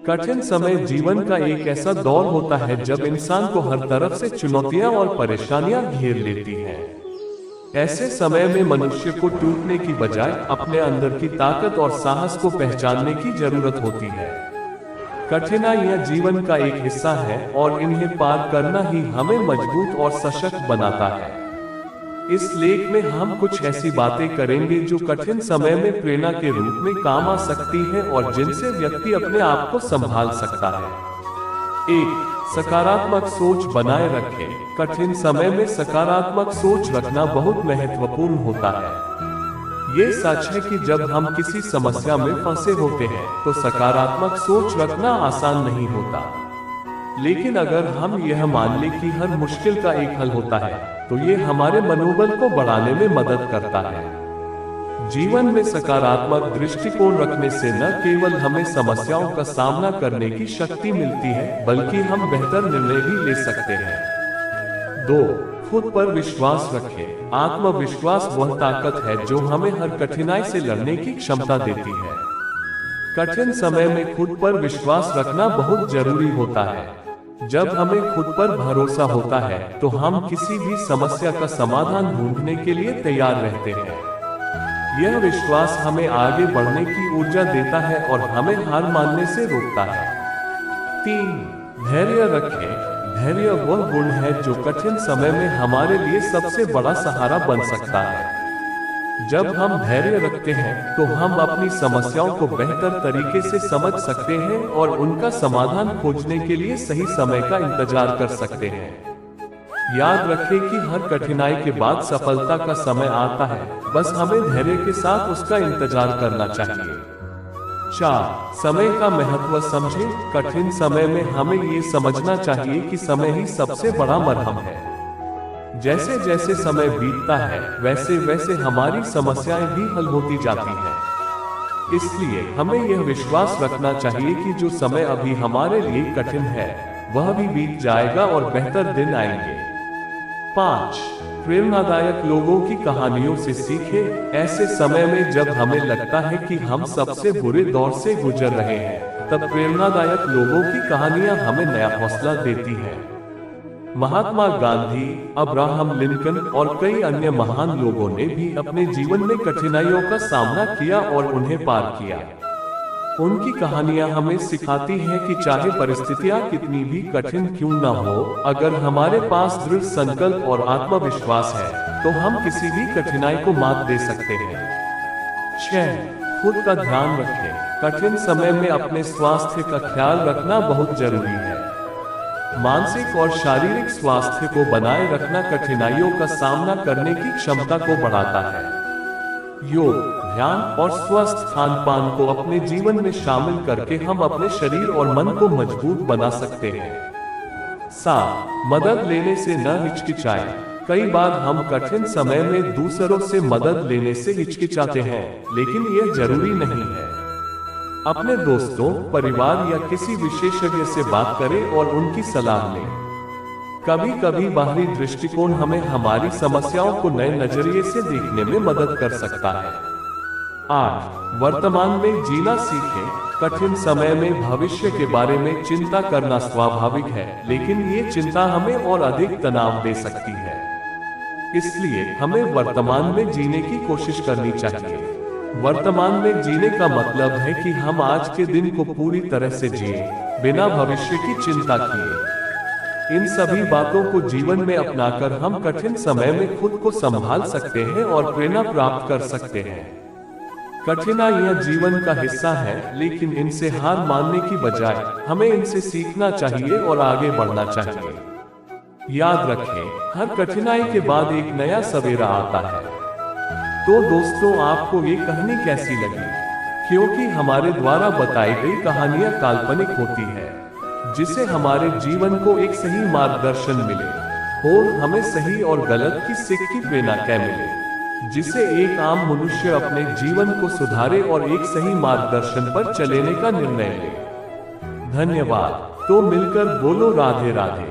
कठिन समय जीवन का एक ऐसा दौर होता है जब इंसान को हर तरफ से चुनौतियां और परेशानियां घेर लेती हैं। ऐसे समय में मनुष्य को टूटने की बजाय अपने अंदर की ताकत और साहस को पहचानने की जरूरत होती है। कठिनाइयां जीवन का एक हिस्सा है और इन्हें पार करना ही हमें मजबूत और सशक्त बनाता है। इस लेख में हम कुछ ऐसी बातें करेंगे जो कठिन समय में प्रेरणा के रूप में काम आ सकती है और जिनसे व्यक्ति अपने आप को संभाल सकता है। 1. सकारात्मक सोच बनाए रखें। कठिन समय में सकारात्मक सोच रखना बहुत महत्वपूर्ण होता है। ये सच है कि जब हम किसी समस्या में फंसे होते हैं तो सकारात्मक सोच रखना आसान नहीं होता। लेकिन अगर हम यह मान लें कि हर मुश्किल का एक हल होता है तो ये हमारे मनोबल को बढ़ाने में मदद करता है। जीवन में सकारात्मक दृष्टिकोण रखने से न केवल हमें समस्याओं का सामना करने की शक्ति मिलती है बल्कि हम बेहतर निर्णय भी ले सकते हैं। 2. खुद पर विश्वास रखें। आत्मविश्वास वह ताकत है जो हमें हर कठिनाई से लड़ने की क्षमता देती है। कठिन समय में खुद पर विश्वास रखना बहुत जरूरी होता है। जब हमें खुद पर भरोसा होता है तो हम किसी भी समस्या का समाधान ढूंढने के लिए तैयार रहते हैं। यह विश्वास हमें आगे बढ़ने की ऊर्जा देता है और हमें हार मानने से रोकता है। 3. धैर्य रखें। धैर्य वह गुण है जो कठिन समय में हमारे लिए सबसे बड़ा सहारा बन सकता है। जब हम धैर्य रखते हैं तो हम अपनी समस्याओं को बेहतर तरीके से समझ सकते हैं और उनका समाधान खोजने के लिए सही समय का इंतजार कर सकते हैं। याद रखें कि हर कठिनाई के बाद सफलता का समय आता है, बस हमें धैर्य के साथ उसका इंतजार करना चाहिए। 4. समय का महत्व समझें। कठिन समय में हमें ये समझना चाहिए कि समय ही सबसे बड़ा मरहम है। जैसे जैसे समय बीतता है वैसे वैसे हमारी समस्याएं भी हल होती जाती हैं। इसलिए हमें यह विश्वास रखना चाहिए कि जो समय अभी हमारे लिए कठिन है वह भी बीत जाएगा और बेहतर दिन आएंगे। 5. प्रेरणादायक लोगों की कहानियों से सीखें। ऐसे समय में जब हमें लगता है कि हम सबसे बुरे दौर से गुजर रहे हैं तब प्रेरणादायक लोगों की कहानियां हमें नया हौसला देती हैं। महात्मा गांधी, अब्राहम लिंकन और कई अन्य महान लोगों ने भी अपने जीवन में कठिनाइयों का सामना किया और उन्हें पार किया। उनकी कहानियां हमें सिखाती हैं कि चाहे परिस्थितियां कितनी भी कठिन क्यों न हो, अगर हमारे पास दृढ़ संकल्प और आत्मविश्वास है तो हम किसी भी कठिनाई को मात दे सकते हैं। 6. खुद का ध्यान रखें। कठिन समय में अपने स्वास्थ्य का ख्याल रखना बहुत जरूरी है। मानसिक और शारीरिक स्वास्थ्य को बनाए रखना कठिनाइयों का सामना करने की क्षमता को बढ़ाता है। योग, ध्यान और स्वस्थ खान पान को अपने जीवन में शामिल करके हम अपने शरीर और मन को मजबूत बना सकते हैं। 7. मदद लेने से न हिचकिचाएं। कई बार हम कठिन समय में दूसरों से मदद लेने से हिचकिचाते हैं, लेकिन यह जरूरी नहीं है। अपने दोस्तों, परिवार या किसी विशेषज्ञ से बात करें और उनकी सलाह लें। कभी कभी बाहरी दृष्टिकोण हमें हमारी समस्याओं को नए नजरिए से देखने में मदद कर सकता है। 8. वर्तमान में जीना सीखें। कठिन समय में भविष्य के बारे में चिंता करना स्वाभाविक है, लेकिन ये चिंता हमें और अधिक तनाव दे सकती है। इसलिए हमें वर्तमान में जीने की कोशिश करनी चाहिए। वर्तमान में जीने का मतलब है कि हम आज के दिन को पूरी तरह से जिए, बिना भविष्य की चिंता किए। इन सभी बातों को जीवन में अपनाकर हम कठिन समय में खुद को संभाल सकते हैं और प्रेरणा प्राप्त कर सकते हैं। कठिनाइयां जीवन का हिस्सा है, लेकिन इनसे हार मानने की बजाय हमें इनसे सीखना चाहिए और आगे बढ़ना चाहिए। याद रखें, हर कठिनाई के बाद एक नया सवेरा आता है। तो दोस्तों, आपको ये कहानी कैसी लगी? क्योंकि हमारे द्वारा बताई गई कहानियां काल्पनिक होती है, जिससे हमारे जीवन को एक सही मार्गदर्शन मिले और हमें सही और गलत की सीख की प्रेरणा मिले, जिससे एक आम मनुष्य अपने जीवन को सुधारे और एक सही मार्गदर्शन पर चलने का निर्णय ले। धन्यवाद। तो मिलकर बोलो राधे राधे।